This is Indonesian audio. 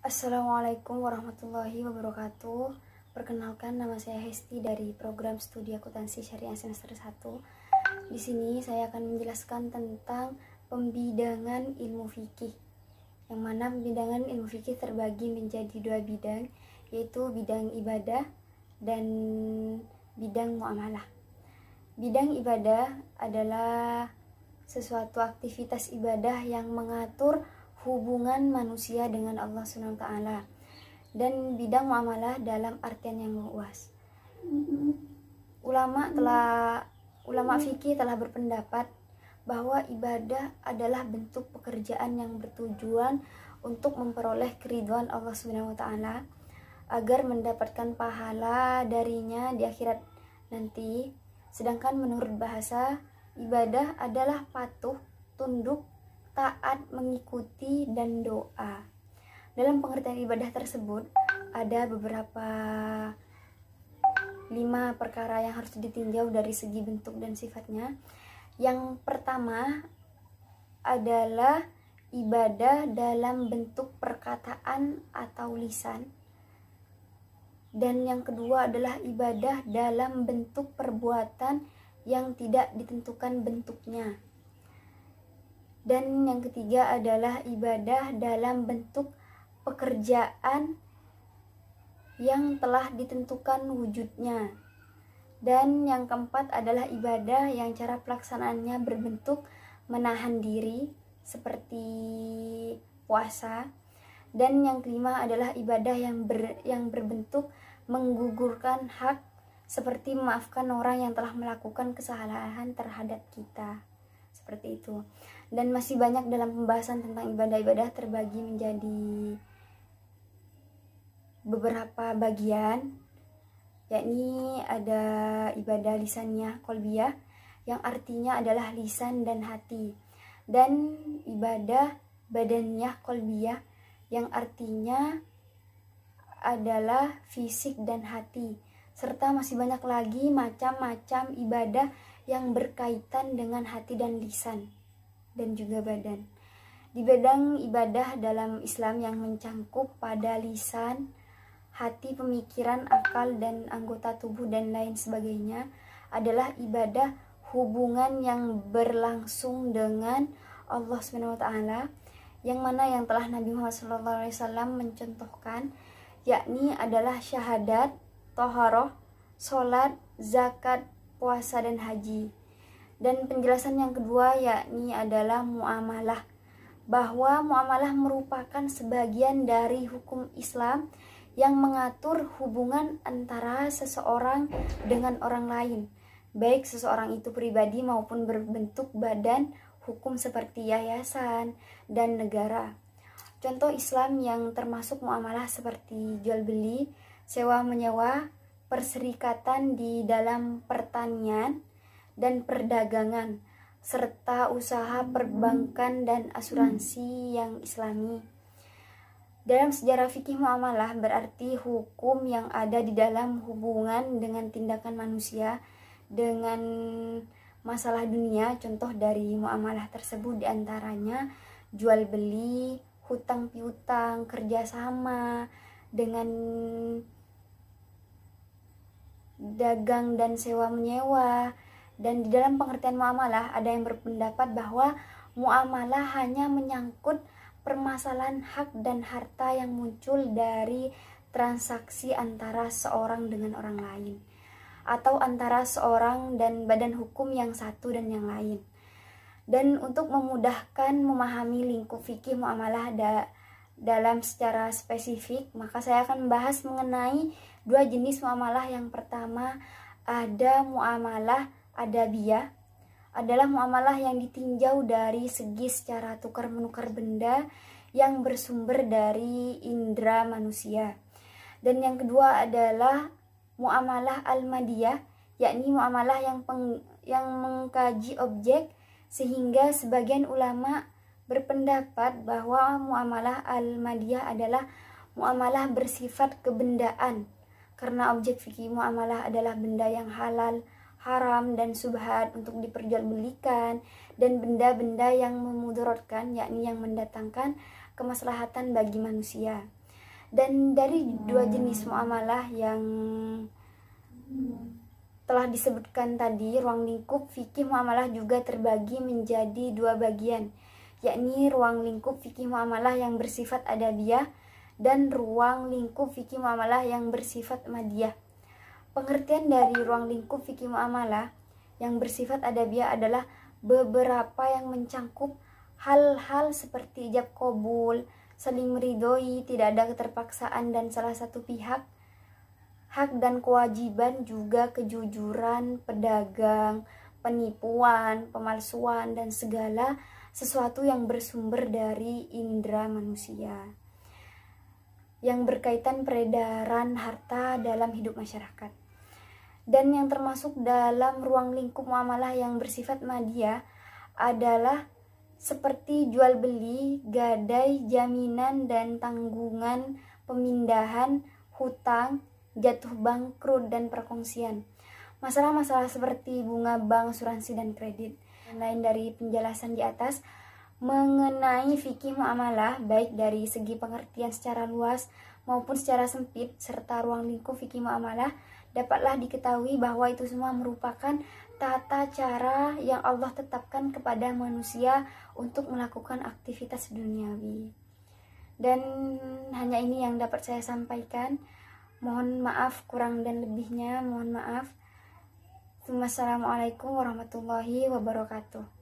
Assalamualaikum warahmatullahi wabarakatuh. Perkenalkan, nama saya Hesti dari program studi akuntansi syariah semester 1. Di sini saya akan menjelaskan tentang pembidangan ilmu fikih. Yang mana pembidangan ilmu fikih terbagi menjadi dua bidang, yaitu bidang ibadah dan bidang muamalah. Bidang ibadah adalah sesuatu aktivitas ibadah yang mengatur hubungan manusia dengan Allah SWT, dan bidang muamalah dalam artian yang luas. Ulama fikih telah berpendapat bahwa ibadah adalah bentuk pekerjaan yang bertujuan untuk memperoleh keridhaan Allah SWT agar mendapatkan pahala darinya di akhirat nanti. Sedangkan menurut bahasa, ibadah adalah patuh, tunduk, taat, mengikuti, dan doa. Dalam pengertian ibadah tersebut ada beberapa 5 perkara yang harus ditinjau dari segi bentuk dan sifatnya. Yang pertama adalah ibadah dalam bentuk perkataan atau lisan. Dan yang kedua adalah ibadah dalam bentuk perbuatan yang tidak ditentukan bentuknya. Dan yang ketiga adalah ibadah dalam bentuk pekerjaan yang telah ditentukan wujudnya. Dan yang keempat adalah ibadah yang cara pelaksanaannya berbentuk menahan diri seperti puasa. Dan yang kelima adalah ibadah yang berbentuk menggugurkan hak seperti memaafkan orang yang telah melakukan kesalahan terhadap kita. Seperti itu. Dan masih banyak dalam pembahasan tentang ibadah-ibadah terbagi menjadi beberapa bagian, yakni ada ibadah lisaniyah qalbiyah yang artinya adalah lisan dan hati, dan ibadah badaniyah qalbiyah yang artinya adalah fisik dan hati, serta masih banyak lagi macam-macam ibadah yang berkaitan dengan hati dan lisan dan juga badan. Di bidang ibadah dalam Islam yang mencangkup pada lisan, hati, pemikiran, akal, dan anggota tubuh dan lain sebagainya adalah ibadah hubungan yang berlangsung dengan Allah SWT, yang mana yang telah Nabi Muhammad SAW mencontohkan, yakni adalah syahadat, toharoh, sholat, zakat, puasa, dan haji. Dan penjelasan yang kedua yakni adalah muamalah, bahwa muamalah merupakan sebagian dari hukum Islam yang mengatur hubungan antara seseorang dengan orang lain, baik seseorang itu pribadi maupun berbentuk badan hukum seperti yayasan dan negara. Contoh Islam yang termasuk muamalah seperti jual beli, sewa menyewa, perserikatan di dalam pertanian dan perdagangan, serta usaha perbankan dan asuransi yang islami. Dalam sejarah fikih, muamalah berarti hukum yang ada di dalam hubungan dengan tindakan manusia dengan masalah dunia. Contoh dari muamalah tersebut diantaranya jual beli, hutang piutang, kerjasama dengan dagang dan sewa menyewa. Dan di dalam pengertian muamalah ada yang berpendapat bahwa muamalah hanya menyangkut permasalahan hak dan harta yang muncul dari transaksi antara seorang dengan orang lain, atau antara seorang dan badan hukum yang satu dan yang lain. Dan untuk memudahkan memahami lingkup fikih muamalah dalam secara spesifik, maka saya akan membahas mengenai 2 jenis muamalah. Yang pertama ada muamalah adabiyah, adalah muamalah yang ditinjau dari segi secara tukar menukar benda yang bersumber dari indera manusia. Dan yang kedua adalah muamalah al-madiyah, yakni muamalah yang mengkaji objek, sehingga sebagian ulama berpendapat bahwa muamalah al-madiyah adalah muamalah bersifat kebendaan, karena objek fikih muamalah adalah benda yang halal, haram, dan subhat untuk diperjualbelikan, dan benda-benda yang memudaratkan, yakni yang mendatangkan kemaslahatan bagi manusia. Dan dari dua jenis muamalah yang telah disebutkan tadi, ruang lingkup fikih muamalah juga terbagi menjadi dua bagian, yakni ruang lingkup fikih muamalah yang bersifat adabiyah dan ruang lingkup fikih muamalah yang bersifat madiyah. Pengertian dari ruang lingkup fikih muamalah yang bersifat adabiyah adalah beberapa yang mencangkup hal-hal seperti ijab qabul, saling meridhoi, tidak ada keterpaksaan dan salah satu pihak, hak dan kewajiban, juga kejujuran pedagang, penipuan, pemalsuan, dan segala sesuatu yang bersumber dari indera manusia yang berkaitan peredaran harta dalam hidup masyarakat. Dan yang termasuk dalam ruang lingkup muamalah yang bersifat madiyah adalah seperti jual beli, gadai, jaminan dan tanggungan, pemindahan, hutang, jatuh bangkrut dan perkongsian. Masalah-masalah seperti bunga bank, asuransi dan kredit. Lain dari penjelasan di atas mengenai fikih muamalah baik dari segi pengertian secara luas maupun secara sempit serta ruang lingkup fikih muamalah, dapatlah diketahui bahwa itu semua merupakan tata cara yang Allah tetapkan kepada manusia untuk melakukan aktivitas duniawi. Dan hanya ini yang dapat saya sampaikan. Mohon maaf kurang dan lebihnya, mohon maaf. Wassalamualaikum warahmatullahi wabarakatuh.